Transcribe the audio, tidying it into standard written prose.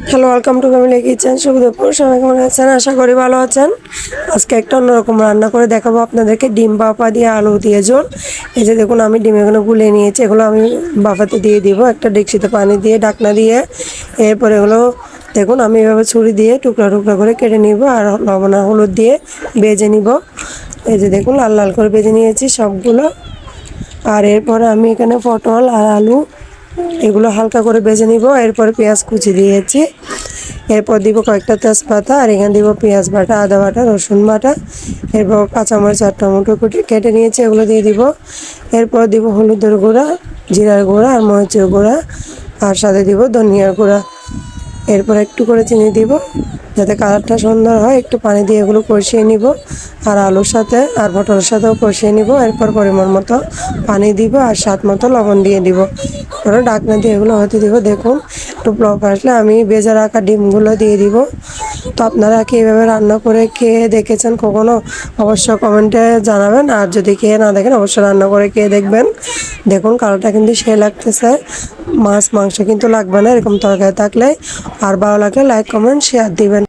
Hello, welcome to family kitchen. শুভ দুপুর, সবাই কেমন আছেন? আশা করি ভালো আছেন। আজকে একটা অন্যরকম রান্না করে দেখাবো আপনাদেরকে, ডিম ভাপা দিয়ে আলু দিয়ে ঝোল। এই যে দেখুন, আমি ডিম এগুলো গুলে নিয়েছি, এগুলো আমি ভাপাতে দিয়ে দিব একটা ডেকচিতে পানি দিয়ে, ঢাকনা দিয়ে। এরপর এগুলো দেখুন আমি এভাবে ছুরি দিয়ে টুকরা টুকরা করে কেটে নিব আর লবণ আর হলুদ দিয়ে ভেজে নিব। এই যে দেখুন, লাল লাল করে ভেজে নিয়েছি সবগুলো। আর এরপরে আমি এখানে পটল আর আলু এগুলো হালকা করে ভেজে নিব। এরপরে পেঁয়াজ কুচি দিয়েছি, এরপর দিব কয়েকটা তেজপাতা, আর এখানে দিব পেঁয়াজ বাটা, আদা বাটা, রসুন বাটা, এরপর কাঁচামরিচ আর টমেটো কেটে নিয়েছি, এগুলো দিয়ে দিব। এরপর দিব হলুদের গুঁড়া, জিরার গুঁড়া আর মরিচের গুঁড়া, আর সাথে দিব ধনিয়ার গুঁড়া। এরপর একটু করে চিনি দিব যাতে কালারটা সুন্দর হয়। একটু পানি দিয়ে এগুলো কষিয়ে নিব, আর আলুর সাথে আর পটলের সাথেও কষিয়ে নিব। এরপর পরিমাণ মতো পানি দিব আর স্বাদ মতো লবণ দিয়ে দিব। এরপর ঢাকনা দিয়ে এগুলো হতে দিব। দেখুন, একটু ব্লক আসলে আমি ভেজে রাখা ডিমগুলো দিয়ে দিব। তো আপনারা কি এভাবে রান্না করে খেয়ে দেখেছেন কখনো? অবশ্য কমেন্টে জানাবেন, আর যদি খেয়ে না দেখেন অবশ্যই রান্না করে খেয়ে দেখবেন। দেখুন কালারটা কিন্তু সে লাগতেছে। মাছ মাংস কিন্তু লাগবে না এরকম তরকারি থাকলে। আর ভালো লাগলে লাইক কমেন্ট শেয়ার দিবেন।